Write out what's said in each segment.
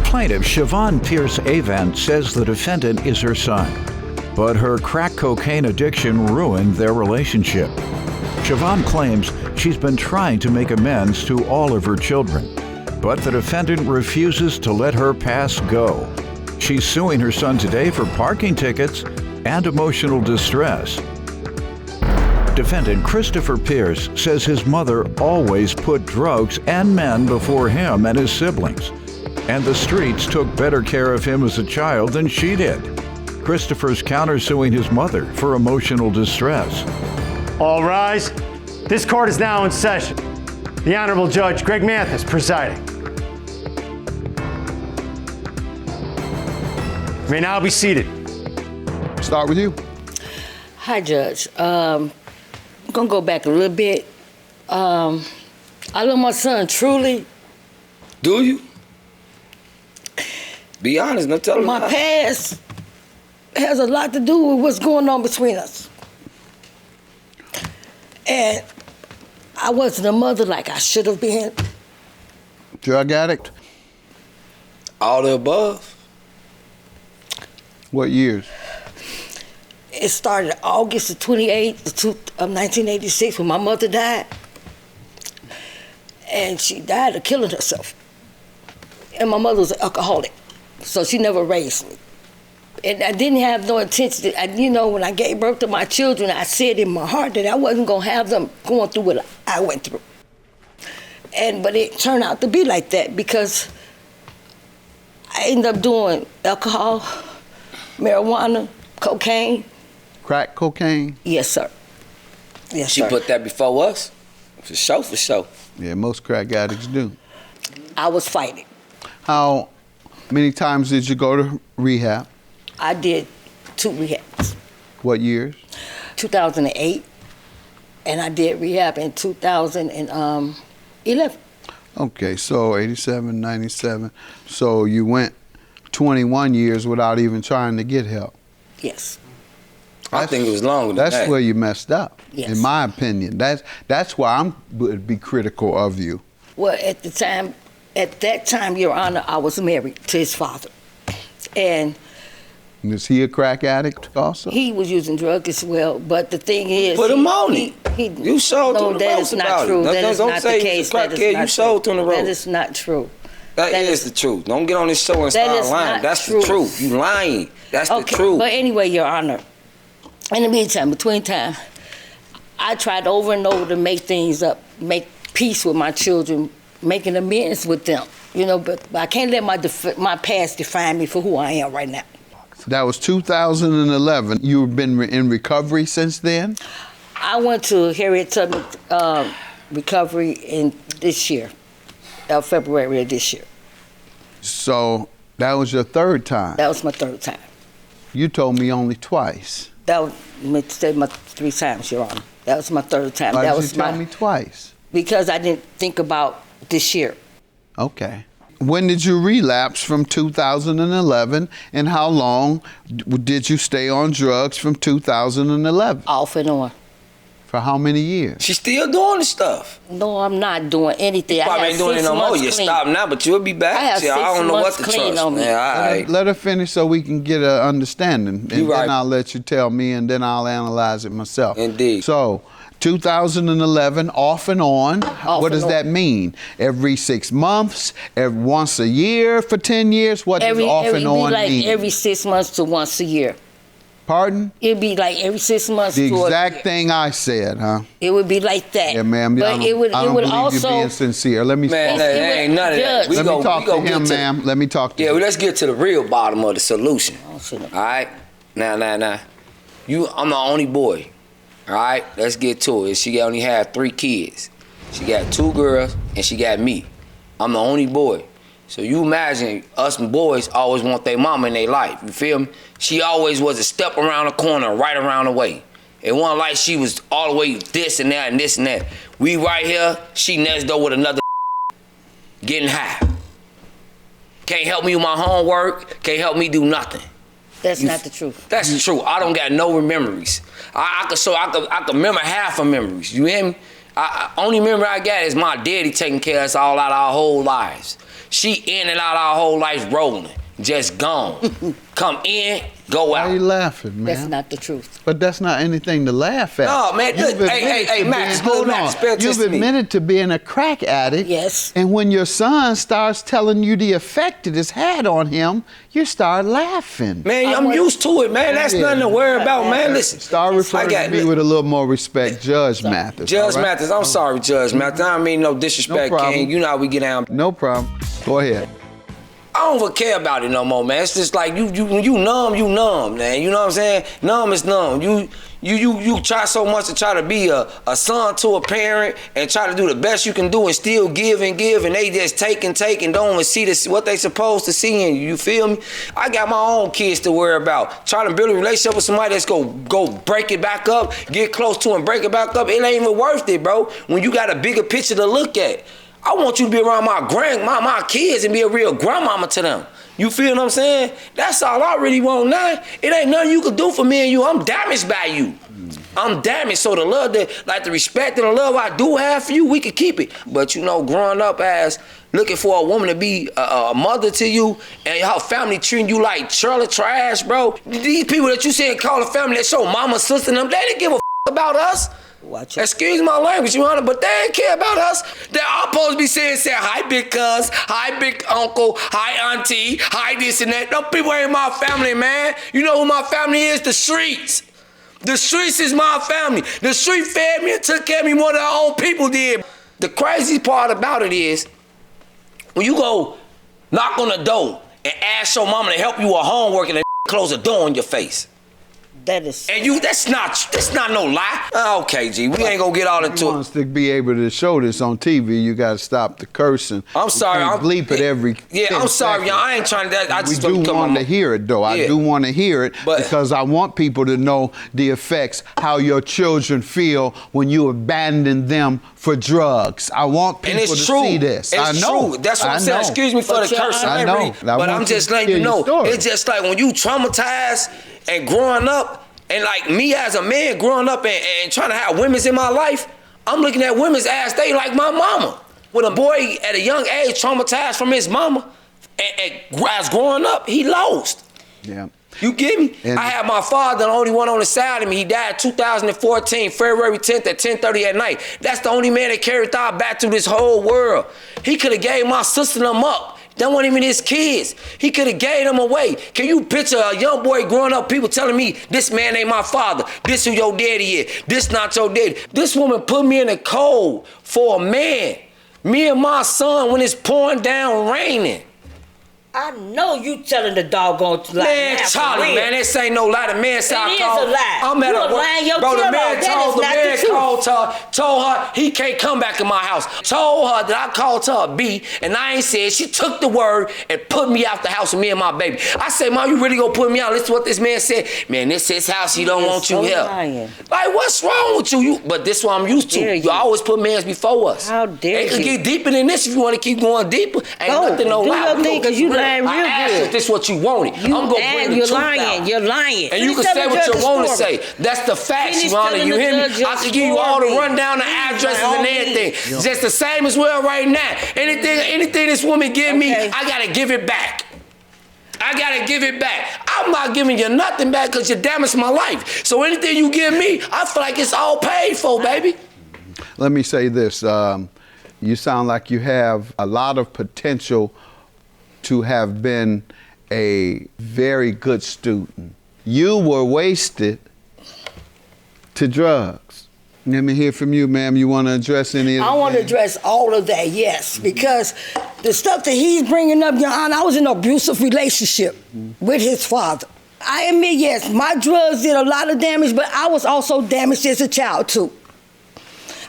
Plaintiff Siobhan Pierce-Avant says the defendant is her son, but her crack cocaine addiction ruined their relationship. Siobhan claims she's been trying to make amends to all of her children, but the defendant refuses to let her past go. She's suing her son today for parking tickets and emotional distress. Defendant Christopher Pierce says his mother always put drugs and men before him and his siblings, and the streets took better care of him as a child than she did. Christopher's countersuing his mother for emotional distress. All rise. This court is now in session. The Honorable Judge Greg Mathis presiding. You may now be seated. Start with you. Hi, Judge. I'm gonna go back a little bit. I love my son truly. Do you? Be honest, no telling My past has a lot to do with what's going on between us. And I wasn't a mother like I should have been. Drug addict? All the above. What years? It started August the 28th of 1986 when my mother died. And she died of killing herself. And my mother was an alcoholic, so she never raised me. And I didn't have no intention when I gave birth to my children, I said in my heart that I wasn't gonna have them going through what I went through. But it turned out to be like that because I ended up doing alcohol, marijuana, cocaine. Crack cocaine? Yes, sir. Yes, she sir. put that before us? For sure, for sure. Yeah, most crack addicts do. I was fighting. How many times did you go to rehab? I did 2 rehabs. What years? 2008, and I did rehab in 2011. Okay, so 87, 97. So you went 21 years without even trying to get help. Yes. I think it was longer than that. That's where you messed up, Yes. in my opinion. That's why I would be critical of you. Well, at that time, Your Honor, I was married to his father. And Is he a crack addict also? he was using drugs as well, but the thing is... Put him on it. You showed no, to the that ropes is not about true. it. That is Don't not say the case. he's a That is crackhead. not You showed true. to the ropes. That is not true. That is the truth. Don't get on this show and That start is lying. not That's true. the truth. You lying. That's the truth. But anyway, Your Honor, in the meantime, between time, I tried over and over to make things up, make peace with my children, making amends with them. But I can't let my past define me for who I am right now. That was 2011. You've been in recovery since then? I went to Harriet Tubman recovery in this year, February of this year. So that was your third time? That was my third time. You told me only twice. That was my 3 times, Your Honor. That was my third time. Why that did was you tell me twice? Because I didn't think about this year. Okay. When did you relapse from 2011, and how long did you stay on drugs from 2011? Off and on. For how many years? She's still doing the stuff. No, I'm not doing anything. You probably I ain't doing it no more. You stop now, but you'll be back. I have 6 I don't know what months to clean trust. on me. Man, all right. Let her finish so we can get an understanding, and right. then I'll let you tell me, and then I'll analyze it myself. Indeed. So, 2011, off and on. What does that mean? Every 6 months? Once a year for 10 years? What does off and on mean? Every 6 months to once a year. Pardon? It'd be like every 6 months. The to exact thing I said, huh? It would be like that. Yeah, ma'am. But it would I don't believe also you're being sincere. Let me Man, talk. that ain't none of that. Let me talk to him, ma'am. Let me talk to him. Yeah, well, let's get to the real bottom of the solution. Oh, shit. All right? Now. I'm the only boy. All right? Let's get to it. She only had 3 kids. She got 2 girls, and she got me. I'm the only boy. So you imagine us boys always want their mama in their life. You feel me? She always was a step around the corner, right around the way. It wasn't like she was all the way this and that and this and that. We right here, she next door with another getting high. Can't help me with my homework, can't help me do nothing. That's not the truth. That's the truth. I don't got no memories. I could remember half of memories. You hear me? Only memory I got is my daddy taking care of us all out our whole lives. She in and out our whole life rolling, just gone. Come in, go out. Why are you laughing, man? That's not the truth. But that's not anything to laugh at. No, man, look, hey, Max, hold on. You've admitted to being a crack addict. Yes. And when your son starts telling you the effect it has had on him, you start laughing. Man, I'm used to it, man. That's nothing to worry about, man. Listen. Start referring to me with a little more respect. Judge Mathis. Judge Mathis, I'm sorry, Judge Mathis. I don't mean no disrespect, King. You know how we get down. No problem. Go ahead. I don't even care about it no more, man. It's just like when you numb, man. You know what I'm saying? Numb is numb. You try so much to try to be a son to a parent and try to do the best you can do and still give, and they just take and don't even see this, what they supposed to see in you. You feel me? I got my own kids to worry about. Trying to build a relationship with somebody that's go break it back up, get close to and break it back up. It ain't even worth it, bro. When you got a bigger picture to look at. I want you to be around my kids and be a real grandmama to them. You feel what I'm saying? That's all I really want now. It ain't nothing you can do for me and you. I'm damaged by you. I'm damaged. So the love, the respect and the love I do have for you, we can keep it. But you know, growing up as looking for a woman to be a mother to you and her family treating you like trailer trash, bro. These people that you say call a family that show mama, sister, and them, they didn't give a about us. Excuse my language, Your Honor, but they ain't care about us. They're all supposed to be saying, hi, big cuz, hi, big uncle, hi, auntie, hi, this and that. Them people ain't my family, man. You know who my family is? The streets. The streets is my family. The street fed me and took care of me more than our own people did. The crazy part about it is, when you go knock on the door and ask your mama to help you with homework and they close the door in your face. That is. And that's not no lie. Okay, G, we ain't gonna get all into it. If you want to be able to show this on TV, you got to stop the cursing. I'm sorry. I'm bleep it every. Yeah, I'm sorry, y'all. I ain't trying to. I just we do want to hear it, though. Yeah. I do want to hear it because I want people to know the effects, how your children feel when you abandon them for drugs. I want people to see this. It's I know. True. That's what I'm saying. Excuse me for the cursing. I know. But I'm just letting you know. It's just like when you traumatized and growing up, and like me as a man growing up and trying to have women's in my life, I'm looking at women's ass, they like my mama. When a boy at a young age traumatized from his mama, and as growing up, he lost. Yeah. You get me? And I had my father, the only one on the side of me. He died 2014, February 10th at 10:30 at night. That's the only man that carried thought back through this whole world. He could have gave my sister them up. That wasn't even his kids. He could have gave them away. Can you picture a young boy growing up, people telling me, this man ain't my father, this who your daddy is, this not your daddy. This woman put me in the cold for a man. Me and my son when it's pouring down raining. I know you telling the doggone lie. Man, Charlie, man, this ain't no lie. The man said I called. It is a lie. I'm at a work. Bro, the man told her he can't come back in my house. Told her that I called her a B, and I ain't said. She took the word and put me out the house with me and my baby. I said, Mom, you really gonna put me out? Listen to what this man said. Man, this his house. He don't want you here. Like, what's wrong with you? But this is what I'm used to. You always put mans before us. How dare you? It could get deeper than this if you want to keep going deeper. Ain't nothing no lie. Because you lying real good. If this is what you wanted, I'm gonna bring the truth out. You're lying. And you can say what you want to say. That's the facts, Your Honor. You hear me? I can give you all the rundown, the addresses and everything. Just the same as well right now. Anything this woman give me, I gotta give it back. I gotta give it back. I'm not giving you nothing back because you damaged my life. So anything you give me, I feel like it's all paid for, baby. Let me say this. You sound like you have a lot of potential to have been a very good student. You were wasted to drugs. Let me hear from you, ma'am. You want to address any of that? I want to address all of that, yes, because the stuff that he's bringing up, Your Honor, I was in an abusive relationship with his father. I admit, yes, my drugs did a lot of damage, but I was also damaged as a child, too.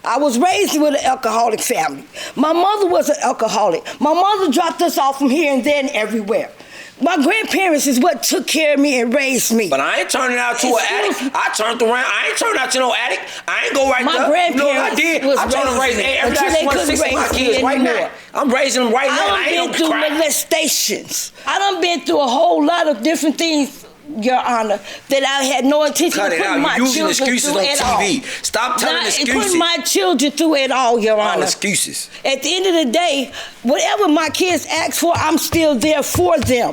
I was raised with an alcoholic family. My mother was an alcoholic. My mother dropped us off from here and there and everywhere. My grandparents is what took care of me and raised me. But I ain't turning out to an addict. I turned around. I ain't turned out to no addict. I ain't go right there. My grandparents you know what I did? I turned to raise every last one, 6 of my kids right now. I'm raising them right now. I done been through molestations. I done been through a whole lot of different things Your Honor, that I had no intention of putting my using children excuses through on at all. TV. Stop telling excuses. Putting my children through at all, Your Honor. All excuses. At the end of the day, whatever my kids ask for, I'm still there for them.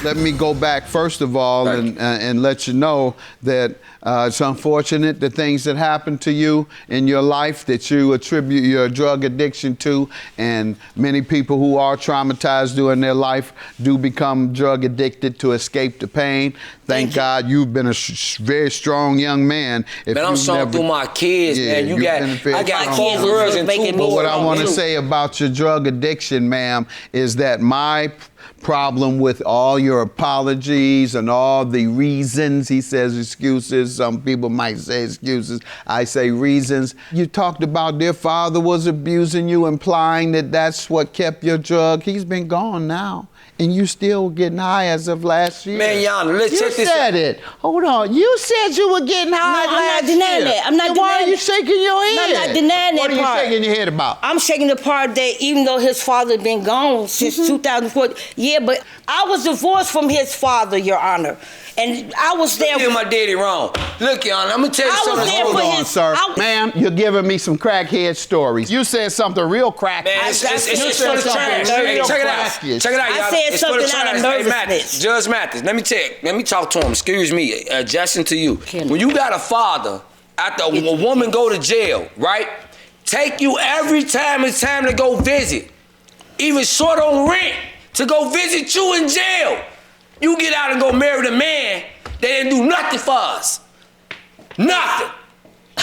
Let me go back first of all and let you know that it's unfortunate the things that happen to you in your life that you attribute your drug addiction to, and many people who are traumatized during their life do become drug addicted to escape the pain. Thank God you've been a very strong young man. Man, I'm strong through my kids, man. I got 4 girls and 2 boys. But what I want to say about your drug addiction, ma'am, is that my problem with all your apologies and all the reasons, he says excuses, some people might say excuses, I say reasons. You talked about their father was abusing you, implying that that's what kept your drug. He's been gone now, and you still getting high as of last year. Man, Yana, let's check this out. You said it. Hold on. You said you were getting high last year. I'm not denying that. I'm not denying that. Why are you shaking your head? No, I'm not denying that part. What are you shaking your head about? I'm shaking the part that even though his father had been gone since 2004, yeah, but I was divorced from his father, Your Honor. And I was there. You did my daddy wrong. Look, Your Honor, I'm going to tell you something. Hold on, sir. Ma'am, you're giving me some crackhead stories. You said something real cracky. Man, it's for the trash. Hey, check it out. Check it out, Your Honor. I said something out of nervousness. Judge Mathis, let me talk to him. Excuse me, adjusting to you. When you got a father, after a woman go to jail, right? Take you every time it's time to go visit, even short on rent, to go visit you in jail. You get out and go marry the man that didn't do nothing for us. Nothing.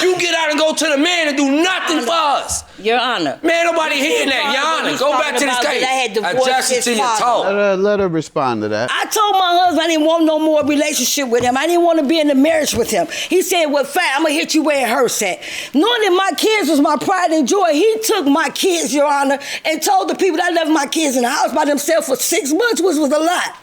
You get out and go to the man and do nothing for us. Your Honor. Man, nobody hearing that. Your Honor, go back to this case. I had divorced his father. Let her respond to that. I told my husband I didn't want no more relationship with him. I didn't want to be in a marriage with him. He said, well, fine, I'm going to hit you where it hurts at. Knowing that my kids was my pride and joy, he took my kids, Your Honor, and told the people that I left my kids in the house by themselves for 6 months, which was a lot.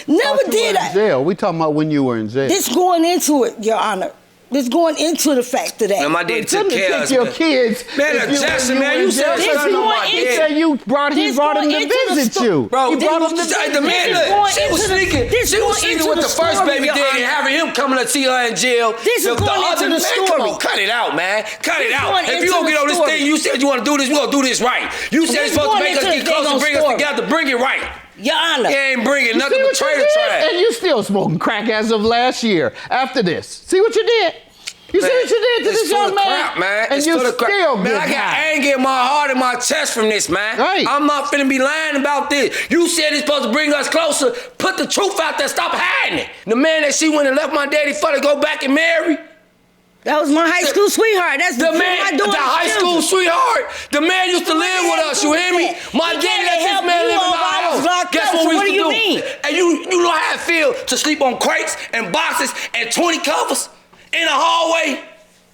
Never did I. Jail. We talking about when you were in jail. This going into it, Your Honor. This going into the fact of that. Man, my daddy took care of your kids. Man, Jackson, man, you said something on my He said he brought him to visit you. Bro, he brought him to visit the man, she was sneaking with the first baby daddy and having him coming to see her in jail. This is going into the story. Come on, cut it out, man. Cut it out. If you gonna get on this thing, you said you want to do this, we gonna do this right. You said it's supposed to make us get closer, bring us together, bring it right. Your Honor. You ain't bringing nothing but traitor trash. And you still smoking crack as of last year. After this, see what you did? You see what you did to this young man? Crap, man. And you still man, I got anger in my heart and my chest from this, man. Right. I'm not finna be lying about this. You said it's supposed to bring us closer. Put the truth out there. Stop hiding it. The man that she went and left my daddy for to go back and marry. That was my high school sweetheart. That's the man. The high school sweetheart. The man used to live with us. You hear me? My daddy let this man live in my house. Guess what we used to do? And you know how it feel to sleep on crates and boxes and 20 covers in a hallway.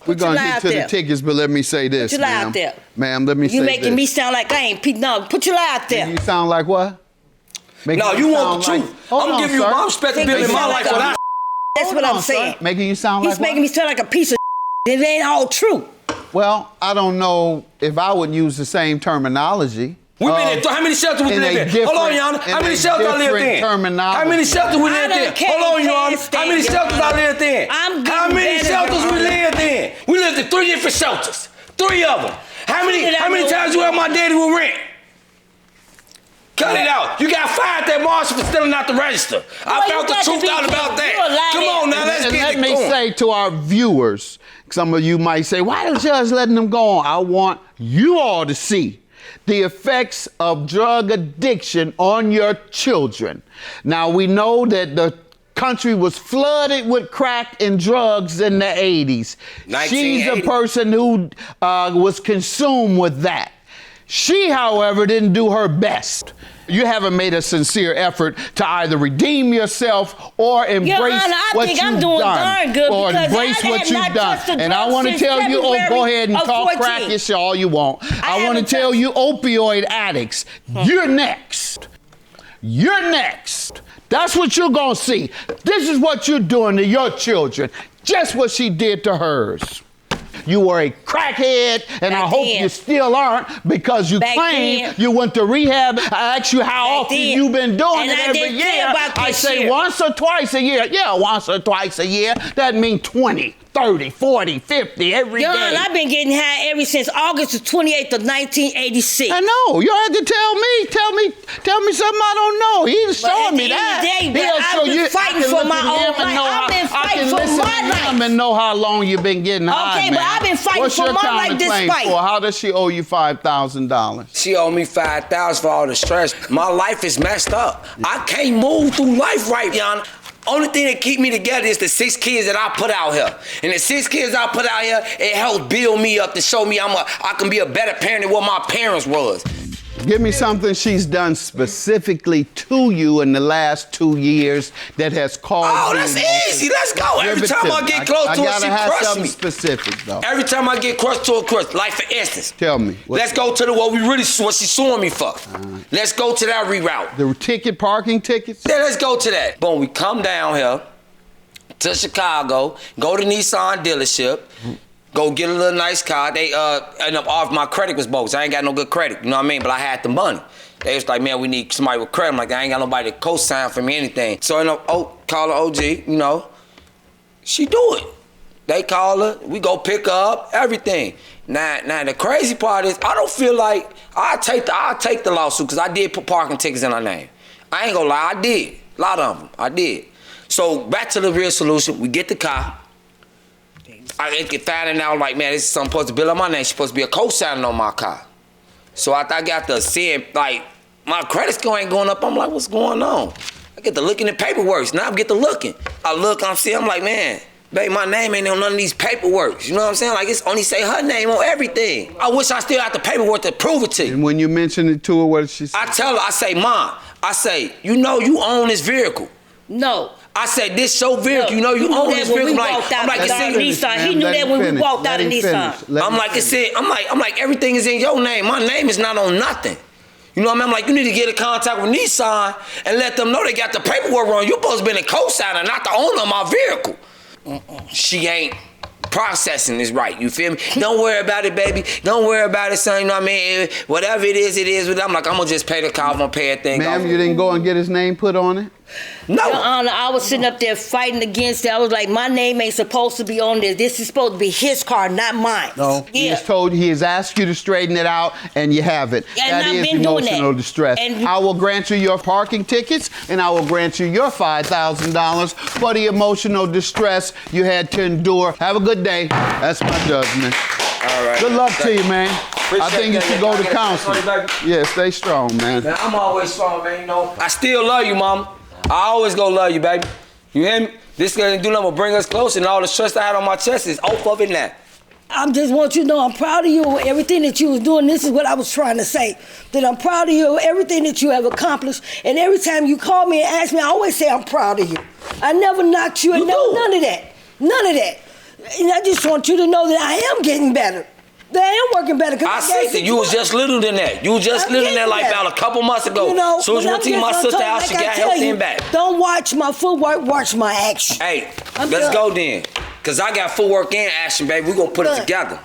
We're going to get to the tickets, but let me say this, Put your lie out there. Ma'am, let me say this. You making me sound like I ain't Pete. No, put your lie out there. You sound like what? No, you want the truth. I'm giving you my respectability in my life. That's what I'm saying. Making you sound like He's making me sound like a piece of It ain't all true. Well, I don't know if I would use the same terminology. We've been in, how many shelters we lived in? Hold on, Your Honor. How many shelters I lived in? How many shelters we lived in? Hold on, Your Honor. How many shelters I lived in? How many shelters we lived in? We lived in 3 different shelters. 3 of them. How many times you had my daddy with rent? Cut it out. You got fired that marshal for stealing out the register. I found the truth out about that. Come on now, let's get it going. Let me say to our viewers, some of you might say, why don't you just letting them go on? I want you all to see the effects of drug addiction on your children. Now, we know that the country was flooded with crack and drugs in the 80s. She's a person who was consumed with that. She, however, didn't do her best. You haven't made a sincere effort to either redeem yourself or embrace what you've done. Darn good or embrace what you've done. And I want to tell you, go ahead and talk crack all you want. I want to tell you, opioid addicts, you're next. You're next. That's what you're going to see. This is what you're doing to your children. Just what she did to hers. you were a crackhead, and I hope you still aren't, because you claim you went to rehab. I asked you how often you've been doing it every year. I say once or twice a year. Yeah, once or twice a year. That means 20, 30, 40, 50 every day. I've been getting high ever since August the 28th of 1986. I know. You had to tell me something I don't know. He's showing me that. I've been fighting for my own life. I've been fighting for my life. And know how long you've been getting high, okay, but I've been fighting for my life despite. How does she owe you $5,000? She owe me $5,000 for all the stress. My life is messed up. I can't move through life right, Yana. Only thing that keep me together is the 6 kids that I put out here. And the 6 kids I put out here, it helps build me up to show me I can be a better parent than what my parents was. Give me something she's done specifically to you in the last 2 years that has caused you. Oh, that's easy. Let's go. Every time I get close to her, she crushes me. Specific, though. Every time I get close to her, crush. Like, for instance. Tell me. Let's go to what she's suing me for. Let's go to that reroute. The parking tickets? Yeah, let's go to that. Boom, we come down here to Chicago, go to Nissan dealership, go get a little nice car. They end up off, my credit was bogus. I ain't got no good credit, you know what I mean? But I had the money. They was like, man, we need somebody with credit. I'm like, I ain't got nobody to co-sign for me anything. So I end up, call her OG, you know. She do it. They call her, we go pick her up, everything. Now the crazy part is, I don't feel like I'll take the lawsuit, because I did put parking tickets in her name. I ain't gonna lie, I did. A lot of them, I did. So back to the real solution, we get the car. I get finding out like, man, this is something supposed to bill on my name. She's supposed to be a co-signer on my car. So after I got to seeing, like, my credit score ain't going up, I'm like, what's going on? I get to looking at paperwork. Now I get to looking. I look, I'm like, man, babe, my name ain't on none of these paperwork. You know what I'm saying? Like, it's only say her name on everything. I wish I still had the paperwork to prove it to you. And when you mention it to her, what did she say? I tell her, I say, Mom, you know you own this vehicle. No. I said, this your vehicle. You know you own this vehicle. I'm like, Nissan. He knew that when we walked out of Nissan. I'm like, everything is in your name. My name is not on nothing. You know what I mean? I'm like, you need to get in contact with Nissan and let them know they got the paperwork wrong. You're supposed to be the co-signer, not the owner of my vehicle. She ain't processing this right, you feel me? Don't worry about it, baby. Don't worry about it, son. You know what I mean? Whatever it is. I'm like, I'm gonna just pay the car. I'm gonna pay a thing. Ma'am, you didn't go and get his name put on it? No. Your Honor, I was sitting up there fighting against it. I was like, my name ain't supposed to be on this. This is supposed to be his car, not mine. No. Yeah. He has asked you to straighten it out, and you haven't. And that is emotional distress. And I will grant you your parking tickets, and I will grant you your $5,000 for the emotional distress you had to endure. Have a good day. That's my judgment. All right. Good luck to you, man. I think you should go to counseling. Yeah, stay strong, man. Man, I'm always strong, man, you know. I still love you, Mama. I always gonna love you, baby. You hear me? This gonna do nothing but bring us closer, and all the stress I had on my chest is off of it now. I just want you to know I'm proud of you. Everything that you was doing, this is what I was trying to say. That I'm proud of you, everything that you have accomplished. And every time you call me and ask me, I always say I'm proud of you. I never knocked you, and none of that. None of that. And I just want you to know that I am getting better. That I am working better. I see that you was just little than that. You was just little than that like about a couple months ago. You know, soon as you went to my sister's house, she got healthy and back. Don't watch my footwork, watch my action. Hey, let's go then. Because I got footwork and action, baby. We're going to put it together.